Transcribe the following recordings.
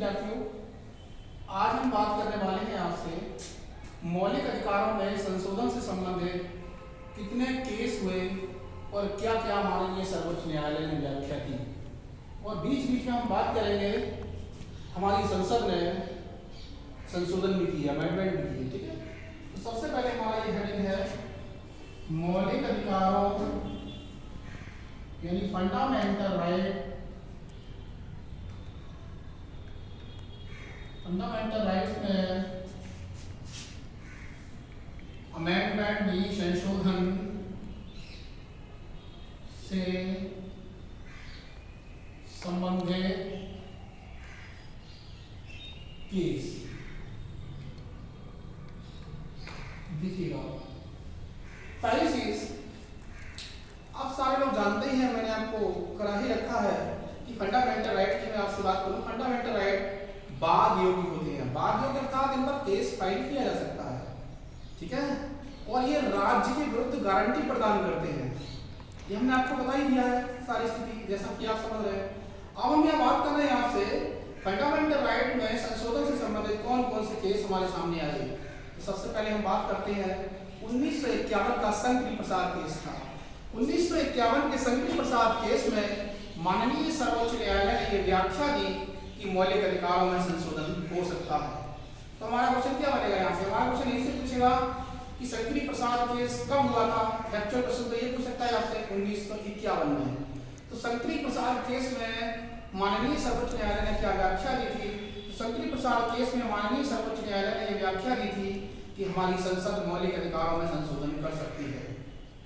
विद्यार्थियों, आज हम बात करने वाले हैं आपसे मौलिक अधिकारों में संशोधन से संबंधित कितने केस हुए और क्या क्या माननीय सर्वोच्च न्यायालय ने व्याख्या की, और बीच बीच में हम बात करेंगे हमारी संसद ने संशोधन भी किया, अमेंडमेंट भी किए। ठीक है, तो सबसे पहले हमारा ये हेडिंग है मौलिक अधिकारों यानी फंडामेंटल राइट, फंडामेंटल राइट्स में अमेंडमेंट भी संशोधन से संबंधित केस। देखिएगा, पहली चीज आप सारे लोग जानते ही हैं, मैंने आपको करा ही रखा है कि फंडामेंटल राइट की मैं आपसे बात करूं। फंडामेंटल राइट बाद योग्य होते हैं। बाद योग्य अर्थात इन पर केस फाइल किया जा सकता है, ठीक है, और ये राज्य के विरुद्ध गारंटी प्रदान करते हैं। ये हमने आपको बता ही दिया है सारी स्थिति, जैसा कि आप समझ रहे हैं। अब हम यह बात कर रहे हैं आपसे फंडामेंटल राइट में संशोधन से संबंधित कौन कौन से केस हमारे सामने आए। तो सबसे पहले हम बात करते हैं 1951 का शंकरी प्रसाद केस था। 1951 के शंकरी प्रसाद केस में माननीय सर्वोच्च न्यायालय ने यह व्याख्या दी कि मौलिक अधिकारों में संशोधन हो सकता है। तो हमारा क्वेश्चन क्या बनेगा यहाँ से? हमारा क्वेश्चन यही से पूछेगा कि शंकरी प्रसाद केस कब हुआ था। एक्चुअल प्रश्न तो ये पूछ सकता है आपसे 1951 में। तो शंकरी प्रसाद केस में माननीय सर्वोच्च न्यायालय ने क्या व्याख्या दी थी? तो शंकरी प्रसाद केस में माननीय सर्वोच्च न्यायालय ने यह व्याख्या दी थी कि हमारी संसद मौलिक अधिकारों में संशोधन कर सकती है।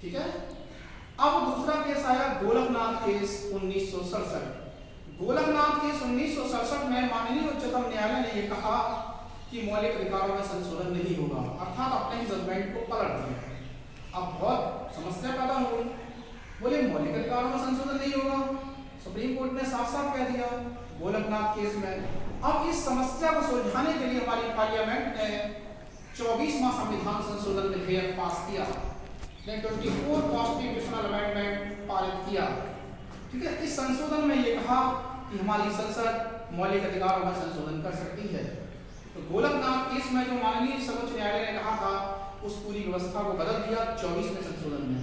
ठीक है, अब दूसरा केस आया गोलकनाथ केस 1967। गोलकनाथ केस 1967 में माननीय उच्चतम न्यायालय ने यह कहा कि मौलिक अधिकारों में संशोधन नहीं होगा, अर्थात अपने ही जजमेंट को पलट दिया। अब बहुत समस्या पैदा हो गई, बोले मौलिक अधिकारों में संशोधन नहीं होगा, सुप्रीम कोर्ट ने साफ साफ कह दिया गोलकनाथ केस में। अब इस समस्या को सुलझाने के लिए हमारी पार्लियामेंट ने 24वां संविधान संशोधन विधेयक पास किया, 24 कॉन्स्टिट्यूशनल अमेंडमेंट पारित किया। ठीक है, इस संशोधन में ये कहा कि हमारी संसद मौलिक अधिकारों में संशोधन कर सकती है। तो गोलकनाथ केस में जो माननीय सर्वोच्च न्यायालय ने कहा था उस पूरी व्यवस्था को बदल दिया 24वें संशोधन में।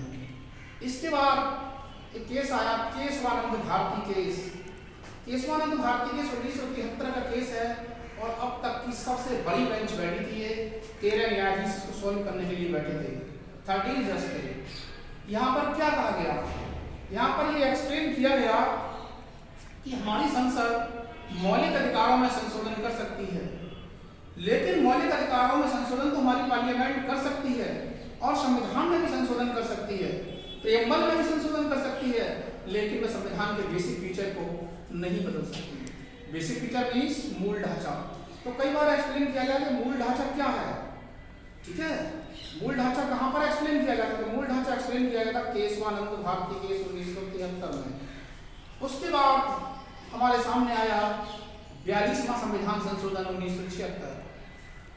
इसके बाद एक केस आया केशवानंद भारती केस। केशवानंद भारती केस 1973 का केस है और अब तक की सबसे बड़ी बेंच बैठी थी। ये 13 न्यायाधीश इसको सॉल्व करने के लिए बैठे थे, 13 जज थे। यहाँ पर क्या कहा गया? यहाँ पर ये एक्सप्लेन किया गया कि हमारी संसद मौलिक अधिकारों में संशोधन कर सकती है, लेकिन मौलिक अधिकारों में संशोधन तो हमारी पार्लियामेंट कर सकती है और संविधान में भी संशोधन कर सकती है, प्रेमबल में भी संशोधन कर सकती है, लेकिन वह संविधान के बेसिक फीचर को नहीं बदल सकती। बेसिक फीचर मीन्स मूल ढांचा। तो कई बार एक्सप्लेन किया गया कि मूल ढांचा क्या है। ठीक है, मूल ढांचा कहाँ पर एक्सप्लेन किया गया था? तो मूल ढांचा एक्सप्लेन किया गया था केशवानंद भारती केस 1973 में। उसके बाद हमारे सामने आया 42वां संविधान संशोधन 1976,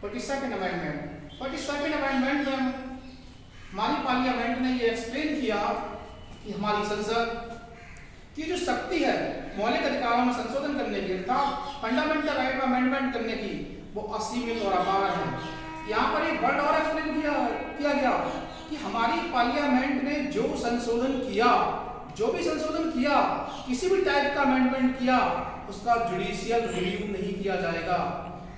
42nd अमेंडमेंट। 42nd अमेंडमेंट में हमारी पार्लियामेंट ने ये एक्सप्लेन किया कि हमारी संसद की जो शक्ति है मौलिक अधिकारों में संशोधन करने की अर्थात फंडामेंटल राइट में अमेंडमेंट करने की, वो असीमित और अपार है। यहाँ पर एक वर्ड और एक्सप्लेन किया गया कि हमारी पार्लियामेंट ने जो संशोधन किया, जो भी संशोधन किया, किसी भी टाइप का अमेंडमेंट किया, उसका जुडिशियल रिव्यू नहीं किया जाएगा।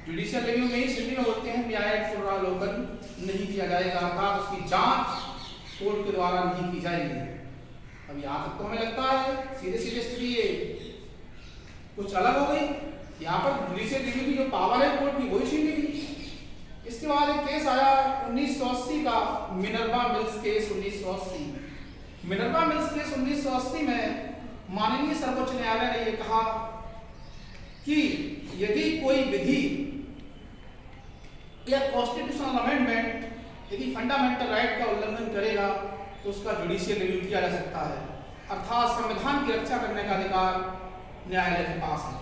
जुडिशियल रिव्यू में ही हिंदी में बोलते हैं न्यायिक पुनरावलोकन नहीं किया जाएगा, अर्थात उसकी जांच कोर्ट के द्वारा नहीं की जाएगी। अब यहाँ तक तो हमें लगता है सीधे सीधे स्थिति ये कुछ अलग हो गई। यहाँ पर जुडिशियल रिव्यू की जो पावर है कोर्ट की वही छीन ली। इसके बाद एक केस आया 1980 का Minerva mills case 1980। Minerva mills case 1980 में माननीय सर्वोच्च न्यायालय ने यह कहा कि यदि कोई विधि या कॉन्स्टिट्यूशनल अमेंडमेंट यदि फंडामेंटल राइट का उल्लंघन करेगा तो उसका जुडिशियल रिव्यू किया जा सकता है, अर्थात संविधान की रक्षा करने का अधिकार न्यायालय के पास है।